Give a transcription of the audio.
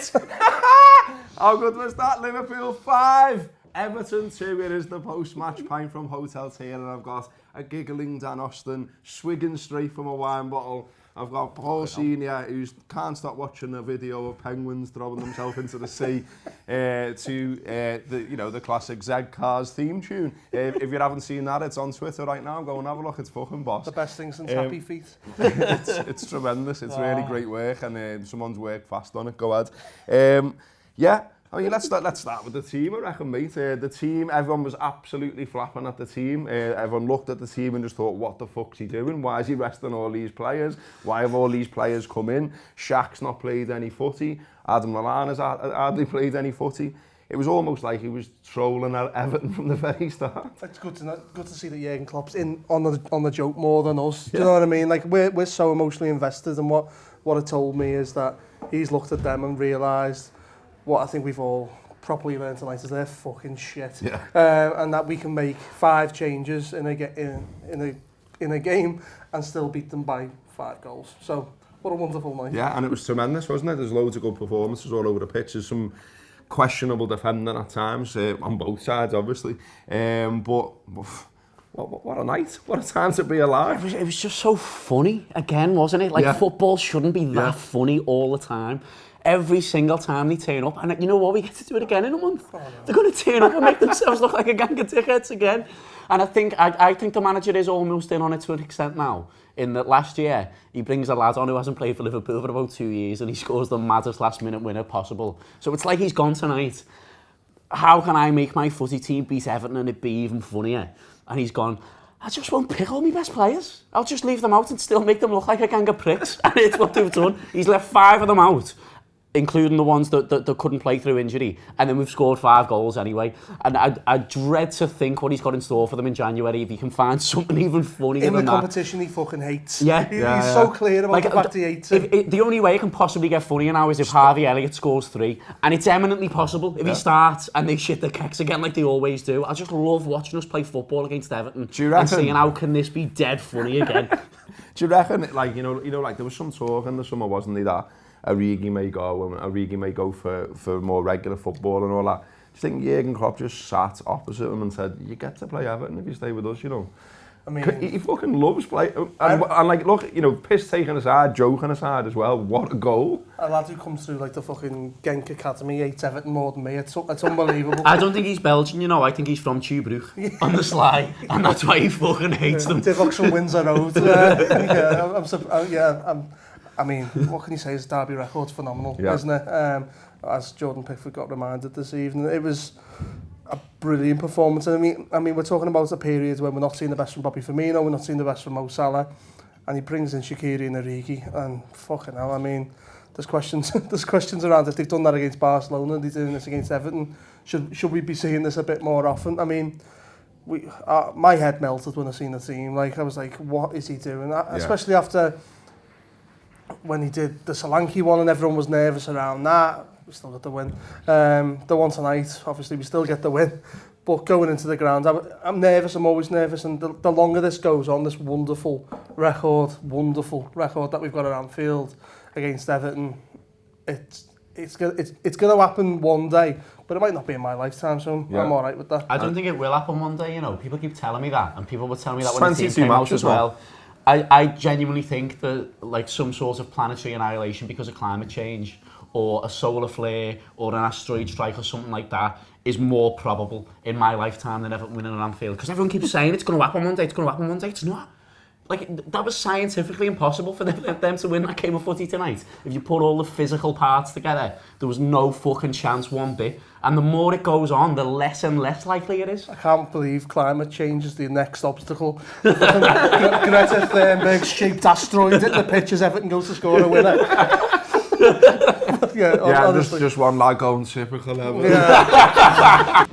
it! How good was that? Liverpool 5, Everton 2. It is the post-match pint from Hotel Tier, and I've got a giggling Dan Austin swigging straight from a wine bottle. I've got Paul Senior, who can't stop watching a video of penguins throwing themselves into the sea, to the classic Z Cars theme tune. If you haven't seen that, it's on Twitter right now. Go and have a look. It's fucking boss. The best thing since Happy Feet. It's tremendous. It's really great work, and someone's worked fast on it. Go ahead. I mean, let's start with the team, I reckon, mate. The team, everyone was absolutely flapping at the team. Everyone looked at the team and just thought, what the fuck's he doing? Why is he resting all these players? Why have all these players come in? Shaq's not played any footy. Adam Lallana's hardly played any footy. It was almost like he was trolling at Everton from the very start. It's good to see that Jurgen Klopp's in on the joke more than us. Do you know what I mean? Like, we're so emotionally invested, and what it told me is that he's looked at them and realised what I think we've all properly learned tonight is they're fucking shit. Yeah. And that we can make 5 changes in a game and still beat them by 5 goals. So, what a wonderful night. Yeah, and it was tremendous, wasn't it? There's loads of good performances all over the pitch. There's some questionable defending at times, on both sides, obviously. But what a night. What a time to be alive. It was just so funny again, wasn't it? Like, football shouldn't be that funny all the time. Every single time they turn up, and you know what, we get to do it again in a month. Oh, no. They're going to turn up and make themselves look like a gang of dickheads again. And I think the manager is almost in on it to an extent now. In that last year, he brings a lad on who hasn't played for Liverpool for about 2 years, and he scores the maddest last-minute winner possible. So it's like he's gone tonight. How can I make my footy team beat Everton and it be even funnier? And he's gone, I just won't pick all my best players. I'll just leave them out and still make them look like a gang of pricks. And it's what they've done. He's left 5 of them out, including the ones that couldn't play through injury. And then we've scored 5 goals anyway. And I dread to think what he's got in store for them in January, if he can find something even funnier than that. In the competition he fucking hates. Yeah. He's so clear about the fact he hates it. The only way it can possibly get funnier now is if Harvey Elliott scores 3. And it's eminently possible if he starts and they shit their kecks again like they always do. I just love watching us play football against Everton and seeing how can this be dead funny again. Do you reckon, like, you know, like there was some talk in the summer, wasn't there, that Origi may go, and Origi may go for more regular football and all that. Do you think Jurgen Klopp just sat opposite him and said, you get to play Everton if you stay with us, you know? I mean, he fucking loves play. And like, look, you know, piss taking aside, joking aside as well, what a goal. A lad who comes through like the fucking Genk Academy hates Everton more than me. It's unbelievable. I don't think he's Belgian, you know. I think he's from Tubruk on the sly, and that's why he fucking hates them. Divox from Windsor Road. I mean, what can you say? His derby record's phenomenal, isn't it? As Jordan Pickford got reminded this evening, it was a brilliant performance. I mean, we're talking about a period when we're not seeing the best from Bobby Firmino, we're not seeing the best from Mo Salah, and he brings in Shaqiri and Origi, and fucking hell, I mean, there's questions around if they've done that against Barcelona, they're doing this against Everton. Should we be seeing this a bit more often? I mean, my head melted when I seen the team. Like, I was like, what is he doing? Especially after when he did the Solanke one and everyone was nervous around that. We still got the win. The one tonight, obviously we still get the win. But going into the ground, I'm nervous, I'm always nervous, and the longer this goes on, this wonderful record that we've got at Anfield against Everton, it's going to happen one day, but it might not be in my lifetime, so I'm all right with that. I don't think it will happen one day, you know. People keep telling me that, and people were telling me that when the team came out as well. I genuinely think that, like, some sort of planetary annihilation because of climate change, or a solar flare, or an asteroid strike, or something like that, is more probable in my lifetime than ever winning an Anfield. Because everyone keeps saying it's going to happen one day, it's going to happen one day. It's not. Like, that was scientifically impossible for them to win that game of footy tonight. If you put all the physical parts together, there was no fucking chance one bit. And the more it goes on, the less and less likely it is. I can't believe climate change is the next obstacle. Greta Thunberg's shaped asteroid hit the pitch as Everton goes to score a winner. Honestly. Just one lad going typical Everton. Yeah.